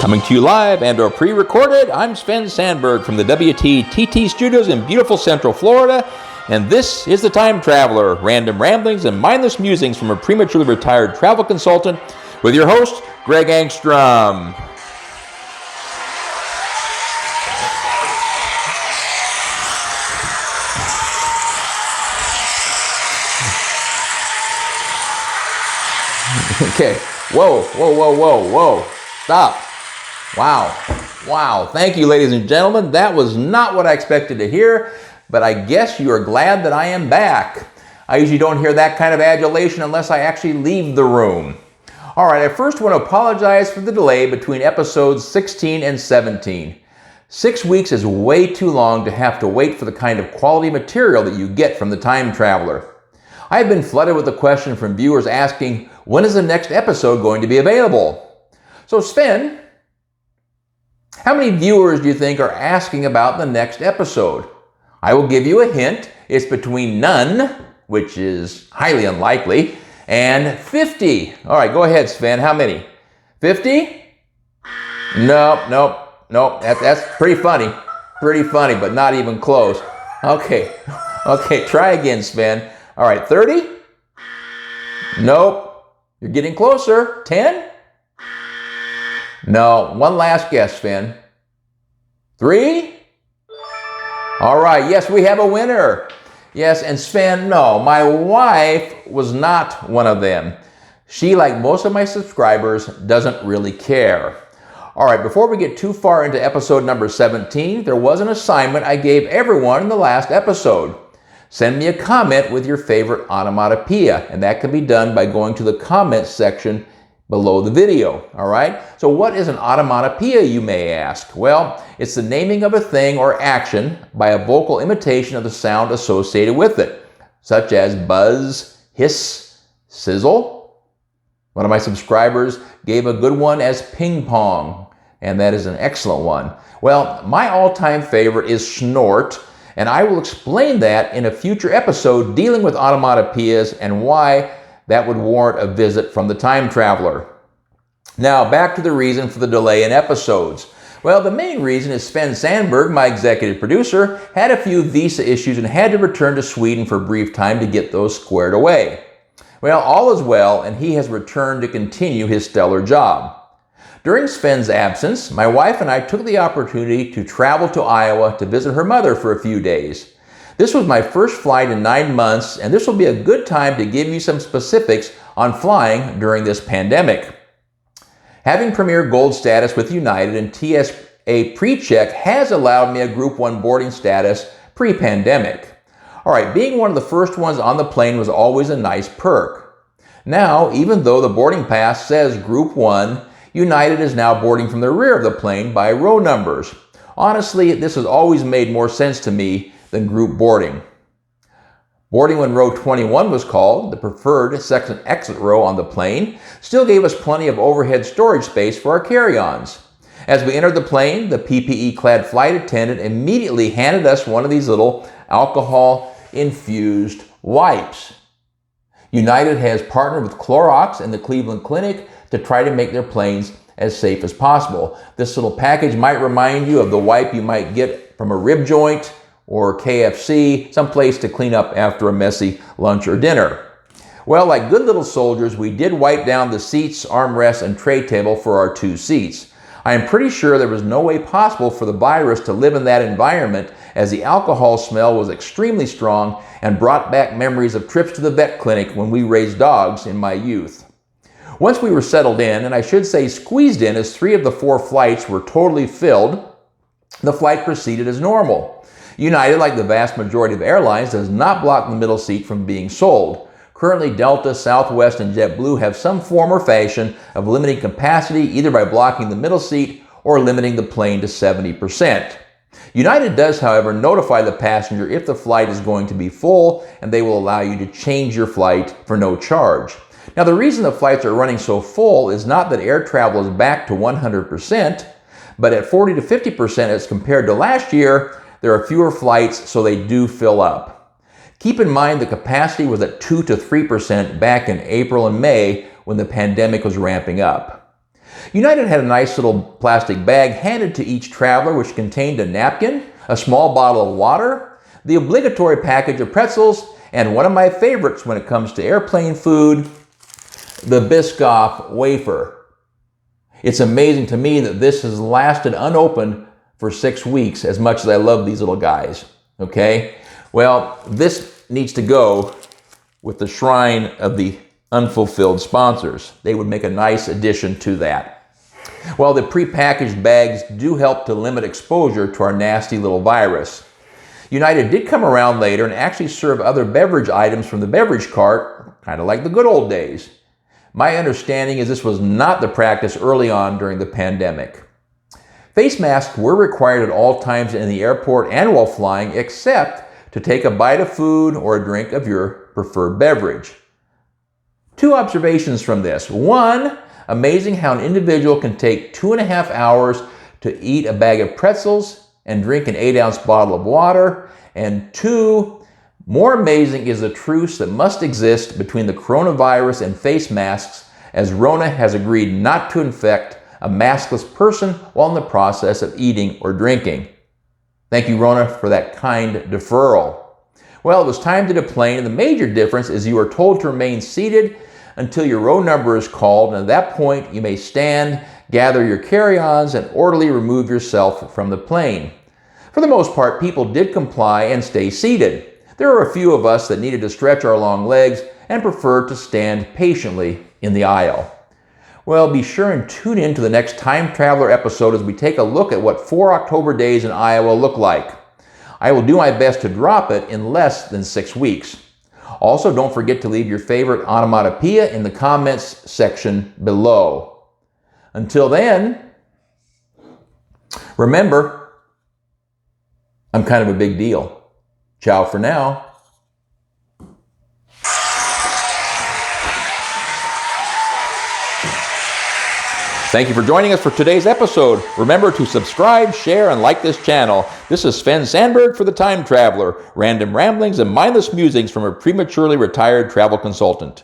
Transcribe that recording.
Coming to you live and or pre-recorded, I'm Sven Sandberg from the WTTT studios in beautiful Central Florida, and this is The Time Traveler, random ramblings and mindless musings from a prematurely retired travel consultant with your host, Greg Angstrom. Okay, whoa, stop. Wow, thank you, ladies and gentlemen. That was not what I expected to hear, but I guess you are glad that I am back. I usually don't hear that kind of adulation unless I actually leave the room. All right, I first want to apologize for the delay between episodes 16 and 17. 6 weeks is way too long to have to wait for the kind of quality material that you get from The Time Traveler. I have been flooded with a question from viewers asking, when is the next episode going to be available? So Sven, how many viewers do you think are asking about the next episode? I will give you a hint. It's between none, which is highly unlikely, and 50. All right, go ahead, Sven. How many? 50? Nope. That's pretty funny, but not even close. Okay, try again, Sven. All right, 30? Nope. You're getting closer. 10? No. One last guess, Sven. 3? All right. Yes, we have a winner. Yes, and Sven, no, my wife was not one of them. She, like most of my subscribers, doesn't really care. All right, before we get too far into episode number 17, there was an assignment I gave everyone in the last episode. Send me a comment with your favorite onomatopoeia, and that can be done by going to the comments section below the video, all right? So what is an onomatopoeia, you may ask? Well, it's the naming of a thing or action by a vocal imitation of the sound associated with it, such as buzz, hiss, sizzle. One of my subscribers gave a good one as ping pong, and that is an excellent one. Well, my all-time favorite is snort, and I will explain that in a future episode dealing with onomatopoeias and why that would warrant a visit from The Time Traveler. Now, back to the reason for the delay in episodes. Well, the main reason is Sven Sandberg, my executive producer, had a few visa issues and had to return to Sweden for a brief time to get those squared away. Well, all is well, and he has returned to continue his stellar job. During Sven's absence, my wife and I took the opportunity to travel to Iowa to visit her mother for a few days. This was my first flight in 9 months, and this will be a good time to give you some specifics on flying during this pandemic. Having Premier Gold status with United and TSA PreCheck has allowed me a Group 1 boarding status pre-pandemic. All right, being one of the first ones on the plane was always a nice perk. Now, even though the boarding pass says Group 1, United is now boarding from the rear of the plane by row numbers. Honestly, this has always made more sense to me than group boarding. Boarding when row 21 was called, the preferred second exit row on the plane, still gave us plenty of overhead storage space for our carry-ons. As we entered the plane, the PPE-clad flight attendant immediately handed us one of these little alcohol-infused wipes. United has partnered with Clorox and the Cleveland Clinic to try to make their planes as safe as possible. This little package might remind you of the wipe you might get from a rib joint or KFC, someplace to clean up after a messy lunch or dinner. Well, like good little soldiers, we did wipe down the seats, armrests, and tray table for our 2 seats. I am pretty sure there was no way possible for the virus to live in that environment, as the alcohol smell was extremely strong and brought back memories of trips to the vet clinic when we raised dogs in my youth. Once we were settled in, and I should say squeezed in as 3 of the 4 flights were totally filled, the flight proceeded as normal. United, like the vast majority of airlines, does not block the middle seat from being sold. Currently, Delta, Southwest, and JetBlue have some form or fashion of limiting capacity either by blocking the middle seat or limiting the plane to 70%. United does, however, notify the passenger if the flight is going to be full, and they will allow you to change your flight for no charge. Now, the reason the flights are running so full is not that air travel is back to 100%, but at 40 to 50% as compared to last year, there are fewer flights, so they do fill up. Keep in mind the capacity was at 2 to 3% back in April and May when the pandemic was ramping up. United had a nice little plastic bag handed to each traveler, which contained a napkin, a small bottle of water, the obligatory package of pretzels, and one of my favorites when it comes to airplane food, the Biscoff wafer. It's amazing to me that this has lasted unopened for 6 weeks, as much as I love these little guys, okay? Well, this needs to go with the shrine of the unfulfilled sponsors. They would make a nice addition to that. Well, the prepackaged bags do help to limit exposure to our nasty little virus. United did come around later and actually serve other beverage items from the beverage cart, kind of like the good old days. My understanding is this was not the practice early on during the pandemic. Face masks were required at all times in the airport and while flying, except to take a bite of food or a drink of your preferred beverage. 2 observations from this. 1, amazing how an individual can take 2.5 hours to eat a bag of pretzels and drink an 8-ounce bottle of water. And 2, more amazing is the truce that must exist between the coronavirus and face masks, as Rona has agreed not to infect a maskless person while in the process of eating or drinking. Thank you, Rona, for that kind deferral. Well, it was time to deplane, and the major difference is you are told to remain seated until your row number is called, and at that point you may stand, gather your carry-ons, and orderly remove yourself from the plane. For the most part, people did comply and stay seated. There were a few of us that needed to stretch our long legs and preferred to stand patiently in the aisle. Well, be sure and tune in to the next Time Traveler episode as we take a look at what 4 October days in Iowa look like. I will do my best to drop it in less than 6 weeks. Also, don't forget to leave your favorite onomatopoeia in the comments section below. Until then, remember, I'm kind of a big deal. Ciao for now. Thank you for joining us for today's episode. Remember to subscribe, share, and like this channel. This is Sven Sandberg for The Time Traveler, random ramblings and mindless musings from a prematurely retired travel consultant.